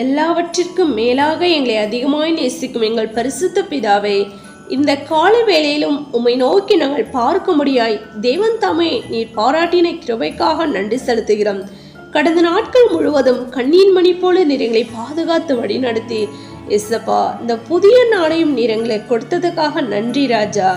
எல்லாவற்றிற்கும் மேலாக எங்களை அதிகமாய் நேசிக்கும் எங்கள் பரிசுத்த பிதாவே, இந்த கால வேளையிலும் உம்மை நோக்கி நாங்கள் பார்க்கும்படியாய் தேவன் தாமே நீர் பாராட்டின கிருபைக்காக நன்றி செலுத்துகிறோம். கடந்த நாட்கள் முழுவதும் கண்ணீர் மணி போல நீர் எங்களை பாதுகாத்து வழி நடத்தி எஸ்ஸப்பா, இந்த புதிய நாளையும் நீர் எங்களை கொடுத்ததுக்காக நன்றி ராஜா.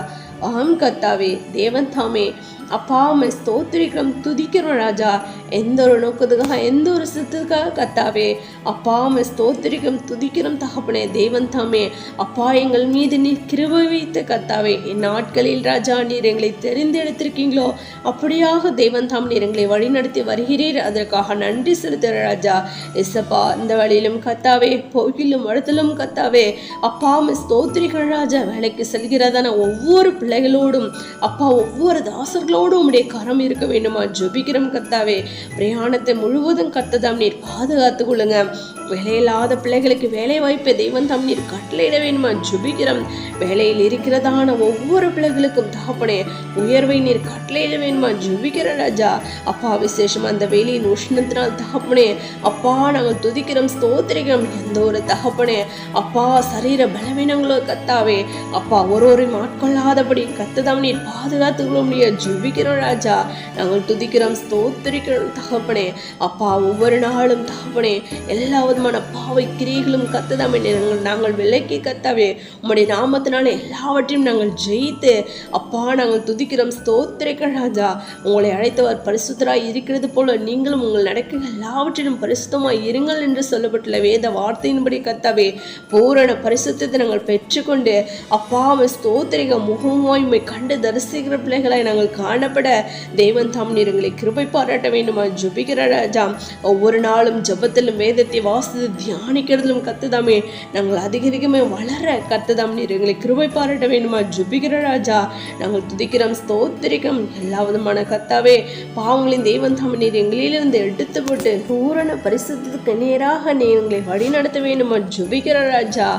ஆம் கர்த்தாவே, தேவன் தாமே அப்பா உம்மை ஸ்தோத்திரிக்கிறோம், துதிக்கிறோம் ராஜா. எந்த ஒரு நோக்கத்துக்காக, எந்த ஒரு சித்துக்காக கர்த்தாவே அப்பா உம்மை ஸ்தோத்திரிக்கிறோம், துதிக்கிறோம் தகப்பனே. தேவன் தாமே அப்பா எங்கள் மீது நீர் கிருபை வைத்து கர்த்தாவே இந்நாட்களில் ராஜா நீர் எங்களை தெரிந்தெடுத்திருக்கீங்களோ அப்படியாக தேவன் தாம் நீர் எங்களை வழிநடத்தி வருகிறீர். அதற்காக நன்றி செலுத்துகிற ராஜா. எஸ்ஸப்பா, இந்த வழியிலும் கர்த்தாவே, போகிலும் இடத்திலும் கர்த்தாவே அப்பா உம்மை ஸ்தோத்திரிக்கிற ராஜா. வேலைக்கு செல்கிறதான ஒவ்வொரு பிள்ளைகளோடும் அப்பா, ஒவ்வொரு தாசர்களோடும் உம்முடைய கரம் இருக்க வேண்டுமா ஜெபிக்கிறோம் கர்த்தாவே. பிரயாணத்தை முழுவதும் கர்த்ததாம் நீர் பாதுகாத்து கொள்ளுங்க. வேலையில்லாத பிள்ளைகளுக்கு வேலை வாய்ப்பை தெய்வம் தாம் நீர் கட்டளையிட வேண்டுமா ஜெபிக்கிறோம். வேலையில் இருக்கிறதான ஒவ்வொரு பிள்ளைகளுக்கும் தகப்பனே உயர்வை நீர் கட்டளையிட வேண்டுமா ஜெபிக்கிற ராஜா. அப்பா, விசேஷமா அந்த வேலையின் உஷ்ணத்தினால் தகப்பனே அப்பா நாங்கள் துதிக்கிறோம், ஸ்தோத்திரிக்கிறோம். எந்த ஒரு தகப்பனே அப்பா சரீர பலவீனங்களோ கர்த்தாவே அப்பா ஒரு ஆட்கொள்ளாதபடி கர்த்ததாம் நீர் பாதுகாத்துக்கிறோம் ஜெபிக்கிறோம் ராஜா. நாங்கள் துதிக்கிறோம், ஸ்தோத்திரிக்கிறோம் தகப்பனே. அப்பா, ஒவ்வொரு நாளும் தகப்பனே எல்லா விதமான பாவை கிரியைகளும் கர்த்ததாமே நாங்கள் விலக்கி கர்த்தாவே உம்முடைய நாமத்தினால எல்லாவற்றையும் நாங்கள் ஜெயித்து அப்பா நாங்கள் துதிக்கிறோம், ஸ்தோத்திரிக்கிறோம் ராஜா. உங்களை அழைத்தவர் பரிசுத்தராய் இருக்கிறது போல நீங்களும் உங்கள் நடக்க எல்லாவற்றிலும் பரிசுத்தமாய் இருங்கள் என்று சொல்லப்பட்டுள்ள வேத வார்த்தையின்படி கர்த்தாவே பூரண பரிசுத்தத்தை நாங்கள் பெற்றுக்கொண்டு அப்பா ஸ்தோத்திரிக முகமாய் உம்மை கண்டு தரிசிக்கிற பிள்ளைகளாய் நாங்கள் காணப்பட தேவன் தாம் நீர் எங்களை கிருபை பாராட்ட வேண்டுமா ஜெபிக்கிற ராஜா. ஒவ்வொரு நாளும் ஜெபத்திலும் வேதத்தை வாசித்து தியானிக்கிறதிலும் கர்த்ததாமே நாங்கள் அதிகமே வளர கர்த்ததாம் நீர் எங்களை கிருபை பாராட்ட வேண்டுமா ஜெபிக்கிற ராஜா. நாங்கள் துதிக்கிறோம், ஸ்தோத்திரிக்கிறோம். எல்லா விதமான கர்த்தாவே பாவங்களின் தேவன் தாம் நீர் எங்களிலிருந்து எடுத்து போட்டு பூரண பரிசுத்தத்துக்கு நேராக நீர் எங்களை வழி நடத்த வேண்டுமா ஜெபிக்கிற ராஜா.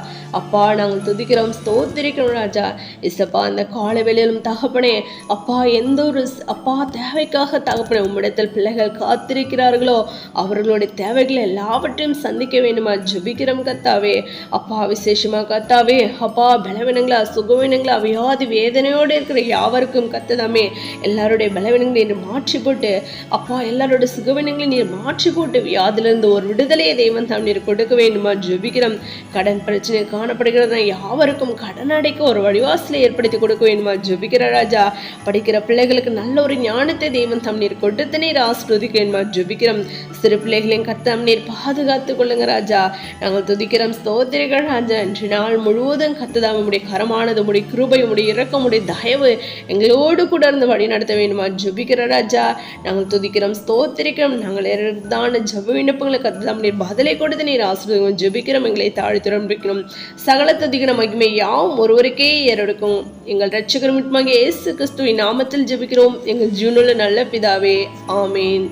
அப்பா, நாங்கள் துதிக்கிறோம், ஸ்தோத்திரிக்கிறோம் ராஜா. இசப்பா, அந்த கால வேளையிலும் தகப்பனே அப்பா எந்த ஒரு அப்பா தேவைக்காக தகப்பனே உம்மிடத்தில் பிள்ளைகள் காத்திருக்கிறார்களோ அவர்களுடைய தேவைகளை எல்லாவற்றையும் சந்திக்க வேண்டுமா ஜெபிக்கிறோம் கர்த்தாவே. அப்பா, விசேஷமா கர்த்தாவே அப்பா பலவீனங்களா சுகவீனங்களா வியாதி வேதனையோடு இருக்கிற யாவருக்கும் கர்த்ததாமே எல்லாருடைய பலவீனங்களை நீர் மாற்றி போட்டு அப்பா எல்லாருடைய சுகவீனங்களை நீர் மாற்றி போட்டு வியாதிலிருந்து ஒரு விடுதலையை தெய்வம் தாம் நீர் கொடுக்க வேண்டுமா ஜெபிக்கிறோம். கடன் பிரச்சனை காணப்படுகிறது யாவருக்கும் கடன் அடைக்க ஒரு வழிவாசலை ஏற்படுத்தி கொடுக்க வேண்டுமா ஜெபிக்கிற ராஜா. படிக்கிற பிள்ளைகளுக்கு நல்ல ஒரு ஞானத்தை தெய்வம் தாம் நீர் கொடுத்து நீர் ஆசீர்வதிக்க வேண்டுமா ஜெபிக்கிறோம். சிறு பிள்ளைகளையும் கர்த்தாம் நீர் பாதுகாத்து கொள்ளுங்க ராஜா. நாங்கள் துதிக்கிறோம், ஸ்தோத்திரிக்கிறோம் ராஜா. இன்று நாள் முழுவதும் கர்த்ததாம் உம்முடைய கரமானது, உம்முடைய கிருபை, உம்முடைய இரக்கம், உம்முடைய தயவு எங்களோடு கூட இருந்து வழி நடத்த வேண்டுமா ஜெபிக்கிற ராஜா. நாங்கள் துதிக்கிறோம், ஸ்தோத்திரிக்கிறோம். நாங்கள் ஏறதான ஜெப விண்ணப்பங்களை கர்த்ததாம் நீர் பதிலை கொடுத்து நீர் ஆசீர்வதிக்கிறோம் ஜெபிக்கிறோம். எங்களை தாழ்த்துறோம் இருக்கணும். சகல துதிக்கிற மகிமை யாவும் ஒருவருக்கே ஏறெடுக்கும். எங்கள் இரட்சகரும் மீட்பருமாகிய இயேசு கிறிஸ்துவின் நாமத்தில் ஜெபிக்கிறோம் எங்கள் ஜீவனுள்ள நல்ல பிதாவே, ஆமேன்.